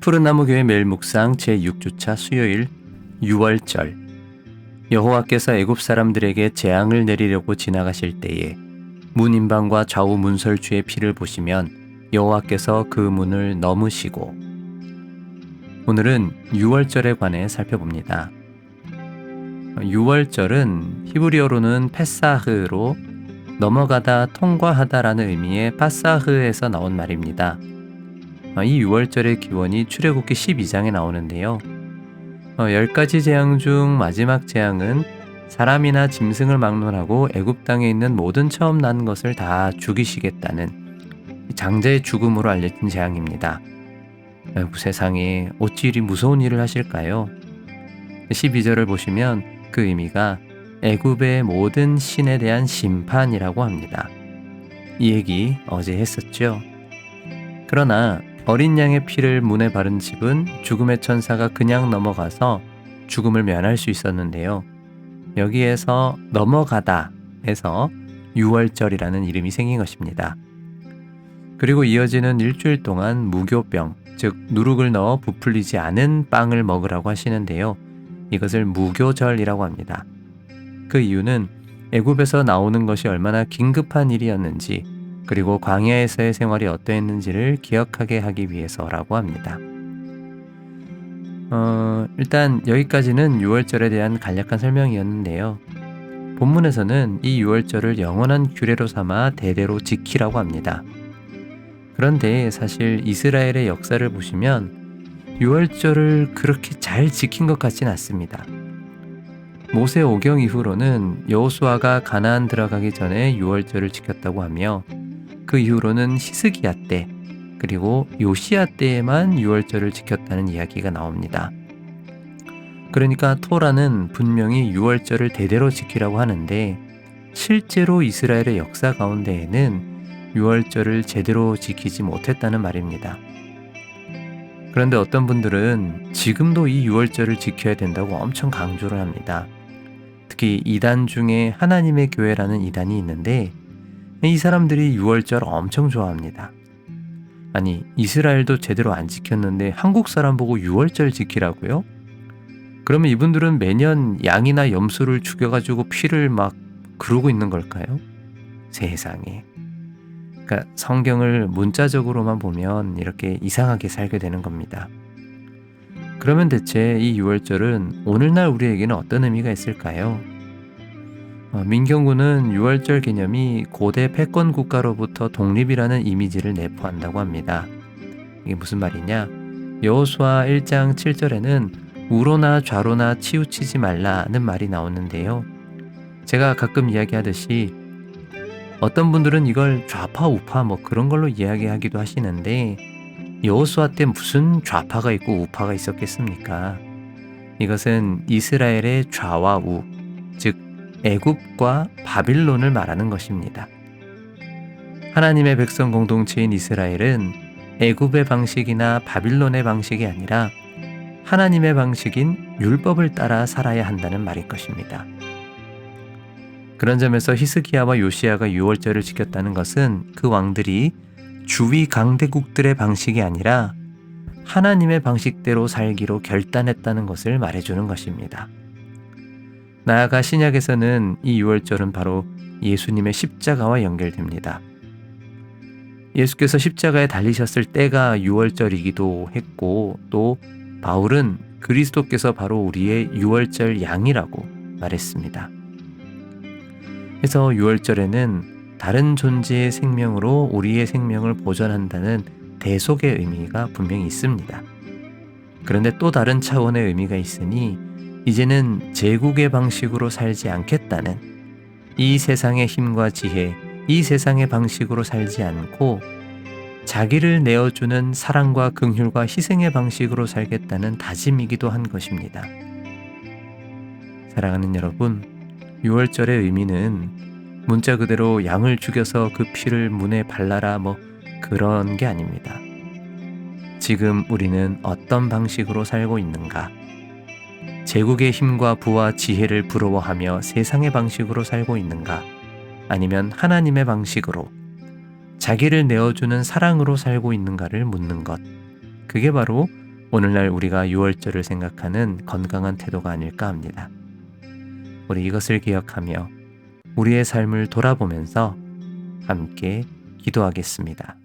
푸른나무 교회 매일 묵상 제6주차 수요일 6월절. 여호와께서 애굽 사람들에게 재앙을 내리려고 지나가실 때에 문인방과 좌우 문설주의 피를 보시면 여호와께서 그 문을 넘으시고. 오늘은 6월절에 관해 살펴봅니다. 6월절은 히브리어로는 페사흐로 넘어가다, 통과하다라는 의미의 파사흐에서 나온 말입니다. 이 6월절의 기원이 출애굽기 12장에 나오는데요. 10가지 재앙 중 마지막 재앙은 사람이나 짐승을 막론하고 애굽 땅에 있는 모든 처음 난 것을 다 죽이시겠다는 장자의 죽음으로 알려진 재앙입니다. 세상에 어찌 이리 무서운 일을 하실까요? 12절을 보시면 그 의미가 애굽의 모든 신에 대한 심판이라고 합니다. 이 얘기 어제 했었죠. 그러나 어린 양의 피를 문에 바른 집은 죽음의 천사가 그냥 넘어가서 죽음을 면할 수 있었는데요. 여기에서 넘어가다 해서 6월절이라는 이름이 생긴 것입니다. 그리고 이어지는 일주일 동안 무교병, 즉 누룩을 넣어 부풀리지 않은 빵을 먹으라고 하시는데요. 이것을 무교절이라고 합니다. 그 이유는 애굽에서 나오는 것이 얼마나 긴급한 일이었는지, 그리고 광야에서의 생활이 어떠했는지를 기억하게 하기 위해서라고 합니다. 일단 여기까지는 6월절에 대한 간략한 설명이었는데요. 본문에서는 이 6월절을 영원한 규례로 삼아 대대로 지키라고 합니다. 그런데 사실 이스라엘의 역사를 보시면 6월절을 그렇게 잘 지킨 것 같진 않습니다. 모세 오경 이후로는 여호수아가 가나안 들어가기 전에 6월절을 지켰다고 하며, 그 이후로는 히스기야 때 그리고 요시야 때에만 6월절을 지켰다는 이야기가 나옵니다. 그러니까 토라는 분명히 6월절을 대대로 지키라고 하는데, 실제로 이스라엘의 역사 가운데에는 6월절을 제대로 지키지 못했다는 말입니다. 그런데 어떤 분들은 지금도 이 6월절을 지켜야 된다고 엄청 강조를 합니다. 특히 이단 중에 하나님의 교회라는 이단이 있는데, 이 사람들이 6월절 엄청 좋아합니다. 아니, 이스라엘도 제대로 안 지켰는데 한국 사람 보고 6월절 지키라고요? 그러면 이분들은 매년 양이나 염소를 죽여가지고 피를 막 그러고 있는 걸까요? 세상에. 그러니까 성경을 문자적으로만 보면 이렇게 이상하게 살게 되는 겁니다. 그러면 대체 이 6월절은 오늘날 우리에게는 어떤 의미가 있을까요? 민경군은 6월절 개념이 고대 패권 국가로부터 독립이라는 이미지를 내포한다고 합니다. 이게 무슨 말이냐? 여호수아 1장 7절에는 우로나 좌로나 치우치지 말라는 말이 나오는데요. 제가 가끔 이야기하듯이 어떤 분들은 이걸 좌파 우파 뭐 그런 걸로 이야기하기도 하시는데, 여호수아 때 무슨 좌파가 있고 우파가 있었겠습니까? 이것은 이스라엘의 좌와 우, 즉 애굽과 바빌론을 말하는 것입니다. 하나님의 백성 공동체인 이스라엘은 애굽의 방식이나 바빌론의 방식이 아니라 하나님의 방식인 율법을 따라 살아야 한다는 말일 것입니다. 그런 점에서 히스기야와 요시야가 6월절을 지켰다는 것은 그 왕들이 주위 강대국들의 방식이 아니라 하나님의 방식대로 살기로 결단했다는 것을 말해주는 것입니다. 나아가 신약에서는 이 6월절은 바로 예수님의 십자가와 연결됩니다. 예수께서 십자가에 달리셨을 때가 6월절이기도 했고, 또 바울은 그리스도께서 바로 우리의 6월절 양이라고 말했습니다. 그래서 6월절에는 다른 존재의 생명으로 우리의 생명을 보존한다는 대속의 의미가 분명히 있습니다. 그런데 또 다른 차원의 의미가 있으니, 이제는 제국의 방식으로 살지 않겠다는, 이 세상의 힘과 지혜, 이 세상의 방식으로 살지 않고 자기를 내어주는 사랑과 긍휼과 희생의 방식으로 살겠다는 다짐이기도 한 것입니다. 사랑하는 여러분, 6월절의 의미는 문자 그대로 양을 죽여서 그 피를 문에 발라라 뭐 그런 게 아닙니다. 지금 우리는 어떤 방식으로 살고 있는가? 제국의 힘과 부와 지혜를 부러워하며 세상의 방식으로 살고 있는가? 아니면 하나님의 방식으로 자기를 내어주는 사랑으로 살고 있는가를 묻는 것. 그게 바로 오늘날 우리가 유월절을 생각하는 건강한 태도가 아닐까 합니다. 우리 이것을 기억하며 우리의 삶을 돌아보면서 함께 기도하겠습니다.